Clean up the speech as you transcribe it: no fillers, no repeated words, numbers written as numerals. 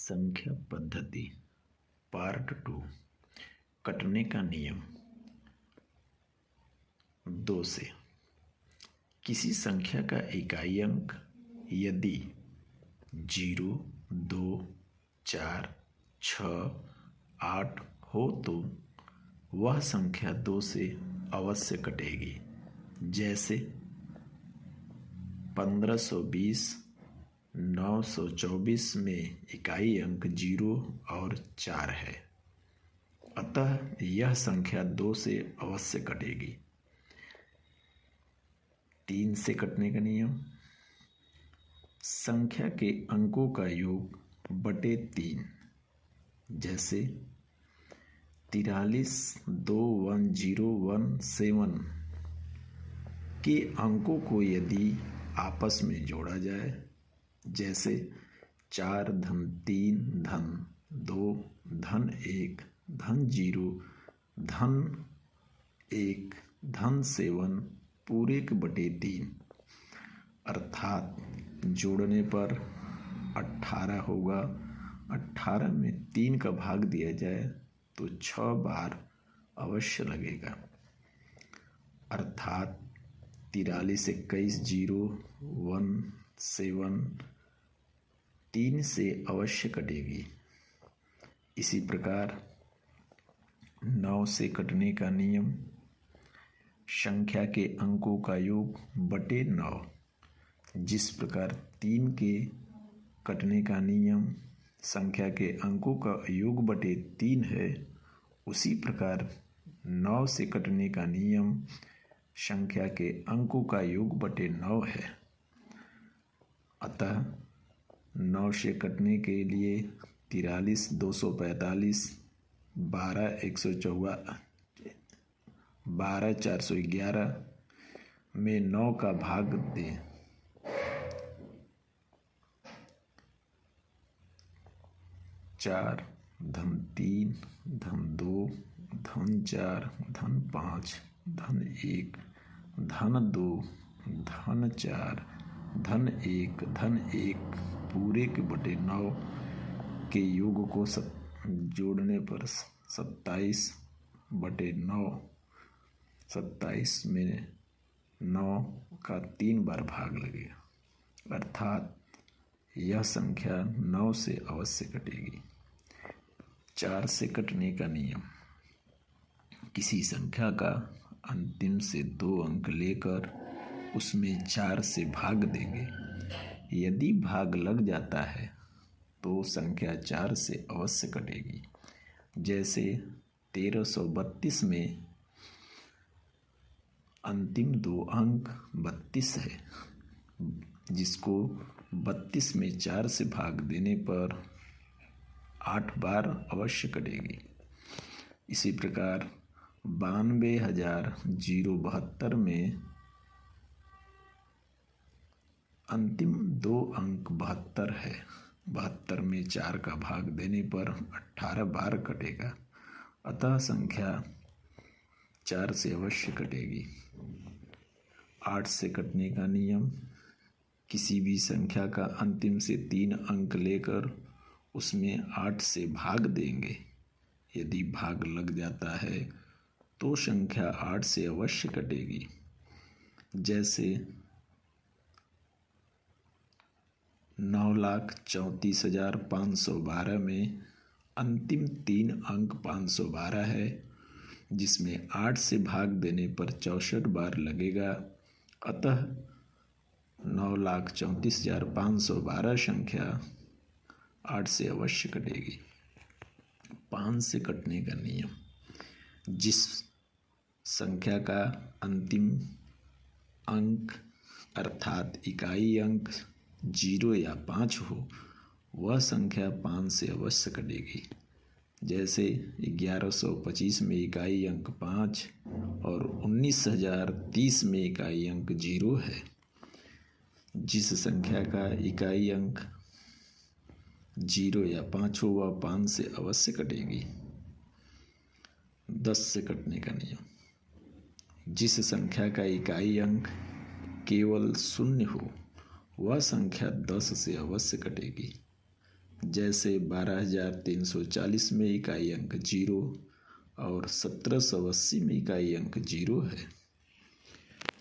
संख्या पद्धति पार्ट 2 कटने का नियम। 2 से किसी संख्या का इकाई अंक यदि 0, 2, 4, 6, 8 हो तो वह संख्या 2 से अवश्य कटेगी। जैसे 1520 924 में इकाई अंक 0 और 4 है, अतः यह संख्या 2 से अवश्य कटेगी। 3 से कटने का नियम। संख्या के अंकों का योग बटे 3। जैसे 432117 के अंकों को यदि आपस में जोड़ा जाए, जैसे 4 धन 3 धन 2 धन 1 धन 0 धन 1 धन 7 पूरे के बटे 3, अर्थात जोड़ने पर 18 होगा। 18 में 3 का भाग दिया जाए तो 6 बार अवश्य लगेगा, अर्थात 43 21 0 1 7 3 से अवश्य कटेगी। इसी प्रकार 9 से कटने का नियम। संख्या के अंकों का योग बटे 9। जिस प्रकार 3 के कटने का नियम संख्या के अंकों का योग बटे 3 है, उसी प्रकार 9 से कटने का नियम संख्या के अंकों का योग बटे 9 है। अतः 9 से कटने के लिए 43 245 12 114 12 411 में 9 का भाग दें। 4 धन 3 धन 2 धन 4 धन 5 धन 1 धन 2 धन 4 धन 1 धन 1 पूरे के बटे 9 के योग को जोड़ने पर 27 बटे 9। 27 में 9 का 3 बार भाग लगेगा, अर्थात यह संख्या 9 से अवश्य कटेगी। 4 से कटने का नियम। किसी संख्या का अंतिम से 2 अंक लेकर उसमें 4 से भाग देंगे। यदि भाग लग जाता है तो संख्या 4 से अवश्य कटेगी। जैसे 1332 में अंतिम 2 अंक 32 है, जिसको 32 में 4 से भाग देने पर 8 बार अवश्य कटेगी। इसी प्रकार 92,072 में अंतिम 2 अंक 72 है। 72 में 4 का भाग देने पर 18 बार कटेगा, अतः संख्या 4 से अवश्य कटेगी। 8 से कटने का नियम। किसी भी संख्या का अंतिम से 3 अंक लेकर उसमें 8 से भाग देंगे। यदि भाग लग जाता है तो संख्या 8 से अवश्य कटेगी। जैसे 9,34,512 में अंतिम 3 अंक 512 है, जिसमें 8 से भाग देने पर 64 बार लगेगा, अतः 9,34,512 संख्या 8 से अवश्य कटेगी। 5 से कटने का नियम। जिस संख्या का अंतिम अंक अर्थात इकाई अंक 0 या 5 हो, वह संख्या 5 से अवश्य कटेगी। जैसे 1125 में इकाई अंक 5 और 19,030 में इकाई अंक 0 है। जिस संख्या का इकाई अंक 0 या 5 हो, वह 5 से अवश्य कटेगी। 10 से कटने का नियम। जिस संख्या का इकाई अंक केवल 0 हो, वह संख्या 10 से अवश्य कटेगी। जैसे 12,340 में इकाई अंक 0 और 1780 में इकाई अंक 0 है।